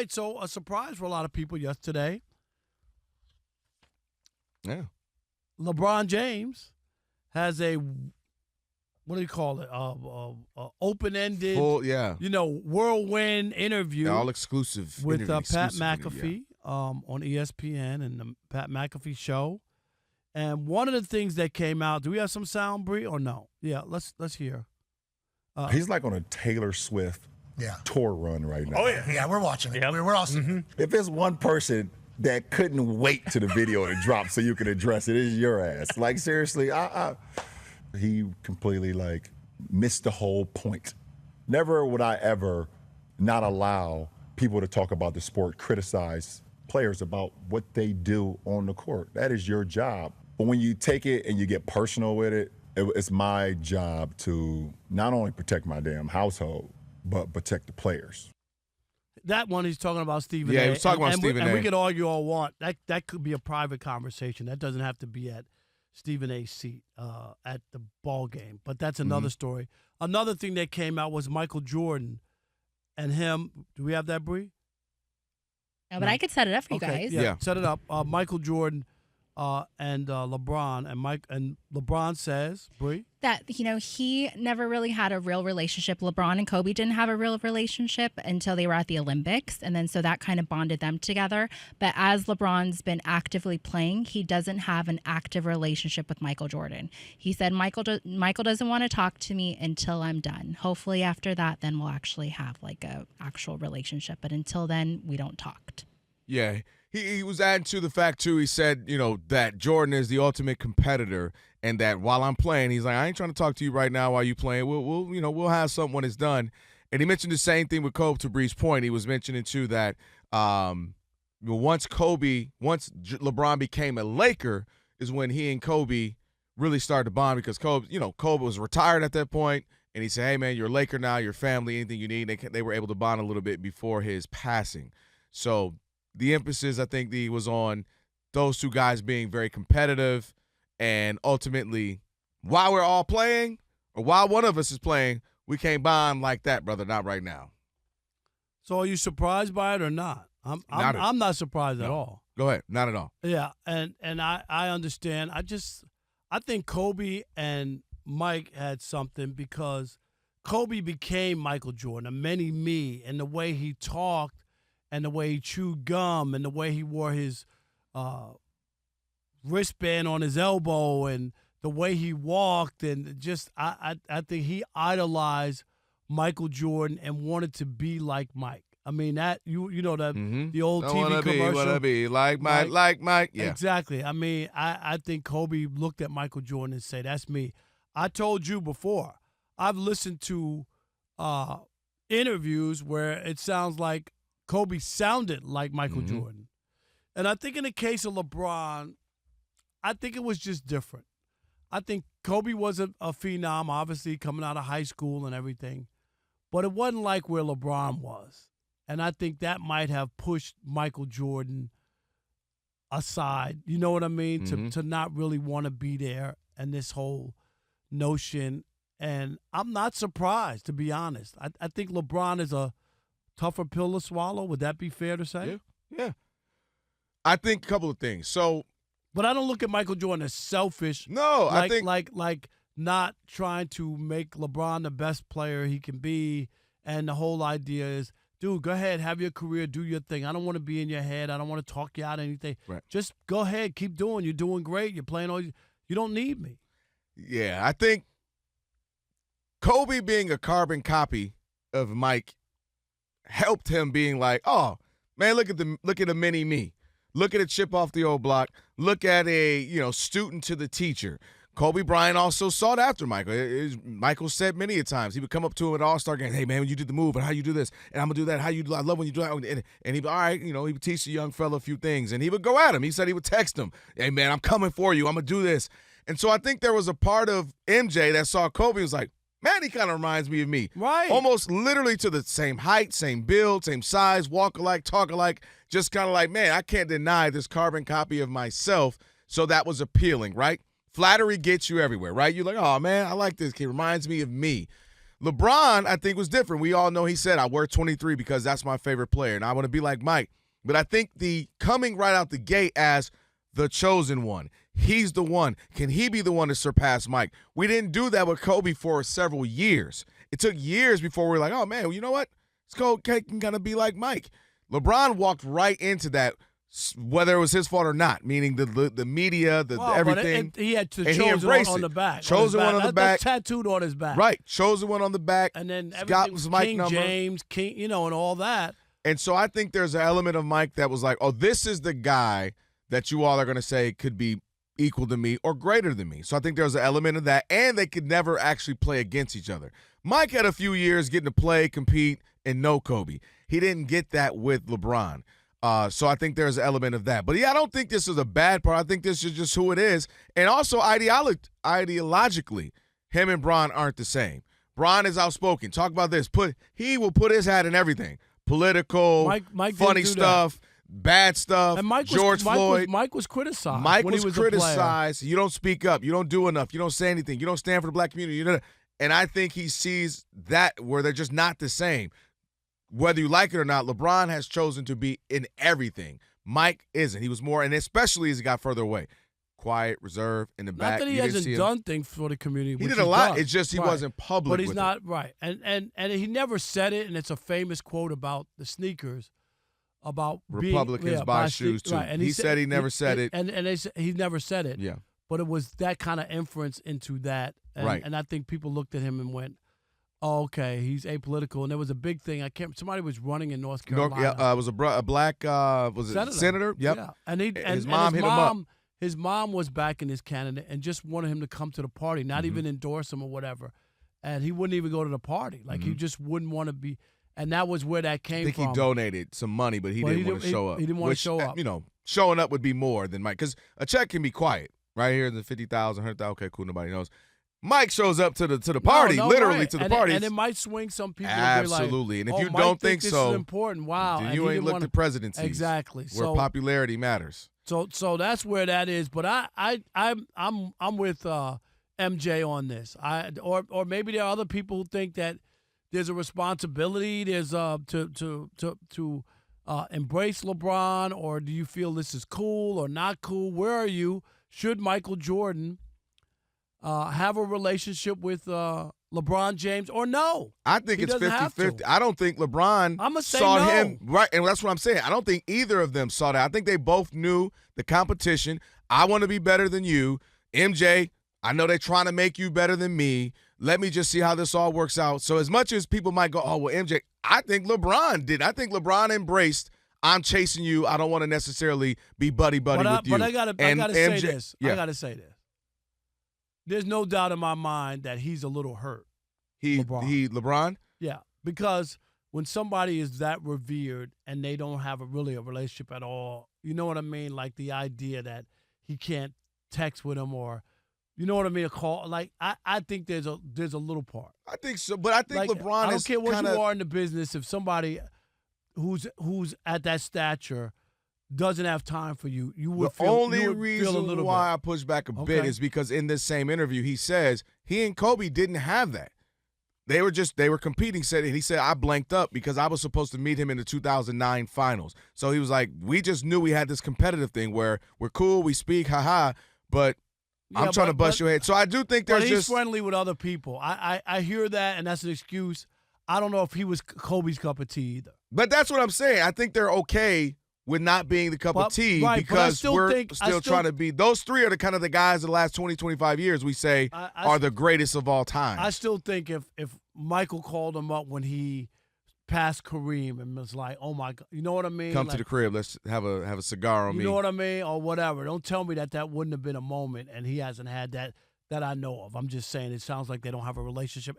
right, so a surprise for a lot of people yesterday. Yeah. LeBron James has a, what do you call it? Open-ended, whirlwind interview. All exclusive with interview, Pat exclusive interview, McAfee on ESPN and the Pat McAfee show. And one of the things that came out, do we have some sound, Bree, or no? Yeah, let's hear. He's like on a Taylor Swift tour run right now. Oh, yeah. Yeah, we're watching it. Yep. We're all seeing it. If there's one person that couldn't wait to the video to drop so you can address it, it's your ass. Like, seriously, he completely, missed the whole point. Never would I ever not allow people to talk about the sport, criticize players about what they do on the court. That is your job. But when you take it and you get personal with it, it's my job to not only protect my damn household, but protect the players. That one he's talking about Stephen A. Yeah, he was talking about Stephen A. And we could argue all want. That could be a private conversation. That doesn't have to be at Stephen A's seat at the ball game. But that's another story. Another thing that came out was Michael Jordan and him. Do we have that, Bree? No, but I could set it up for you guys. Yeah, set it up. Michael Jordan and LeBron, and LeBron says, Bree, that he never really had a real relationship. LeBron and Kobe didn't have a real relationship until they were at the Olympics, and then so that kind of bonded them together. But as LeBron's been actively playing, he doesn't have an active relationship with Michael Jordan. He said Michael doesn't want to talk to me until I'm done. Hopefully after that, then we'll actually have a actual relationship. But until then, we don't talk. Yeah. He was adding to the fact, too, he said, that Jordan is the ultimate competitor and that while I'm playing, he's like, I ain't trying to talk to you right now while you playing. We'll have something when it's done. And he mentioned the same thing with Kobe, to Bree's point. He was mentioning, too, that once LeBron became a Laker is when he and Kobe really started to bond because Kobe was retired at that point, and he said, hey, man, you're a Laker now, your family, anything you need. They were able to bond a little bit before his passing. So the emphasis, I think, was on those two guys being very competitive, and ultimately, while we're all playing, or while one of us is playing, we can't bond like that, brother. Not right now. So are you surprised by it or not? I'm not surprised at all. Go ahead. Not at all. Yeah, and I understand. I think Kobe and Mike had something because Kobe became Michael Jordan, a mini-me, and the way he talked, and the way he chewed gum, and the way he wore his wristband on his elbow, and the way he walked, and just I think he idolized Michael Jordan and wanted to be like Mike. I mean that the old TV commercial. Wanna be like Mike. Yeah, exactly. I mean I think Kobe looked at Michael Jordan and said, "That's me." I told you before. I've listened to interviews where it sounds like Kobe sounded like Michael Jordan. And I think in the case of LeBron, I think it was just different. I think Kobe was a phenom, obviously, coming out of high school and everything. But it wasn't like where LeBron was. And I think that might have pushed Michael Jordan aside. You know what I mean? To not really want to be there and this whole notion. And I'm not surprised, to be honest. I think LeBron is a tougher pill to swallow. Would that be fair to say? Yeah. I think a couple of things. But I don't look at Michael Jordan as selfish. No, I think like not trying to make LeBron the best player he can be. And the whole idea is, dude, go ahead, have your career, do your thing. I don't want to be in your head. I don't want to talk you out of anything. Right. Just go ahead, keep doing. You're doing great. You're playing all. You don't need me. Yeah, I think Kobe being a carbon copy of Mike helped him being like, oh man, look at the mini me. Look at a chip off the old block. Look at a student to the teacher. Kobe Bryant also sought after Michael. Michael said many a times he would come up to him at All-Star game, hey man, when you did the move and how you do this, and I'm gonna do that. How you do? I love when you do that. And he'd be all right. He would teach the young fella a few things, and he would go at him. He said he would text him, hey man, I'm coming for you. I'm gonna do this. And so I think there was a part of MJ that saw Kobe and was like, man, he kind of reminds me of me. Right. Almost literally to the same height, same build, same size, walk alike, talk alike. Just kind of like, man, I can't deny this carbon copy of myself. So that was appealing, right? Flattery gets you everywhere, right? You're like, oh, man, I like this kid. Reminds me of me. LeBron, I think, was different. We all know he said, I wear 23 because that's my favorite player, and I want to be like Mike. But I think the coming right out the gate as the chosen one, he's the one. Can he be the one to surpass Mike? We didn't do that with Kobe for several years. It took years before we were like, oh, man, well, you know what? Let's can kind of be like Mike. LeBron walked right into that, whether it was his fault or not, meaning the media, everything. He had to and chosen he on the back. Chosen one on the back. That's tattooed on his back. Right. Chosen one on the back. And then Scott was Mike King number. James, King, and all that. And so I think there's an element of Mike that was like, oh, this is the guy that you all are going to say could be equal to me or greater than me. So I think there's an element of that, and they could never actually play against each other. Mike had a few years getting to play, compete, and know Kobe. He didn't get that with LeBron. So I think there's an element of that. But, yeah, I don't think this is a bad part. I think this is just who it is. And also ideologically, him and Bron aren't the same. Bron is outspoken. Talk about this. He will put his hat in everything. Political, Mike funny stuff, bad stuff. And Floyd. Mike was criticized. Mike when was he was criticized. You don't speak up. You don't do enough. You don't say anything. You don't stand for the black community. And I think he sees that where they're just not the same. Whether you like it or not, LeBron has chosen to be in everything. Mike isn't. He was more, and especially as he got further away, quiet, reserved, in the back. Not that he hasn't done things for the community. He did a lot. It's just he wasn't public. But he's with not it. right. And he never said it. And it's a famous quote about the sneakers, about Republicans buy shoes too. Right. And he said he never said it. And they said he never said it. Yeah. But it was that kind of inference into that. And, right. And I think people looked at him and went, oh, okay, he's apolitical. And there was a big thing. Somebody was running in North Carolina. It was a black senator? Yep. Yeah. And his mom hit him up. His mom was backing his candidate and just wanted him to come to the party, not even endorse him or whatever. And he wouldn't even go to the party. Like, he just wouldn't want to be. And that was where that came from. I think he donated some money, but he didn't want to show up. He didn't want to show up. Showing up would be more than Mike. Because a check can be quiet. Right here, the 50,000, 100,000. Okay, cool, nobody knows. Mike shows up to the party, literally right. to the party. And it might swing some people. Absolutely. Like, and if you Mike don't think this so, is important. Wow. then you ain't looked at presidencies. Exactly. Where popularity matters. So that's where that is. But I'm with MJ on this. Or maybe there are other people who think that there's a responsibility. There's to embrace LeBron, or do you feel this is cool or not cool? Where are you? Should Michael Jordan have a relationship with LeBron James or no? I think it's 50-50. I don't think LeBron saw him. Right, and that's what I'm saying. I don't think either of them saw that. I think they both knew the competition. I want to be better than you. MJ, I know they're trying to make you better than me. Let me just see how this all works out. So as much as people might go, oh, well, MJ, I think LeBron did. I think LeBron embraced, I'm chasing you. I don't want to necessarily be buddy-buddy with you. But I gotta say this. Yeah. I got to say this. There's no doubt in my mind that he's a little hurt. LeBron? Yeah, because when somebody is that revered and they don't have really a relationship at all, you know what I mean? Like the idea that he can't text with him or, you know what I mean? A call. Like I think there's a little part. I think so, but I think like, LeBron is I don't care what kinda, you are in the business. If somebody who's at that stature doesn't have time for you, you would feel a little bit. The only reason why I push back a bit is because in this same interview he says he and Kobe didn't have that. They were competing. He said I blanked up because I was supposed to meet him in the 2009 finals. So he was like, we just knew we had this competitive thing where we're cool, we speak, haha, but I'm trying to bust your head. So I do think there's he's friendly with other people. I hear that, and that's an excuse. I don't know if he was Kobe's cup of tea either. But that's what I'm saying. I think they're okay with not being the cup of tea because we're still trying to be. Those three are the kind of the guys of the last 20, 25 years we say are the greatest of all time. I still think if Michael called him up when he passed Kareem and was like, oh, my God, you know what I mean? Come to the crib. Let's have a cigar on me. You know what I mean? Or whatever. Don't tell me that wouldn't have been a moment and he hasn't had that I know of. I'm just saying it sounds like they don't have a relationship.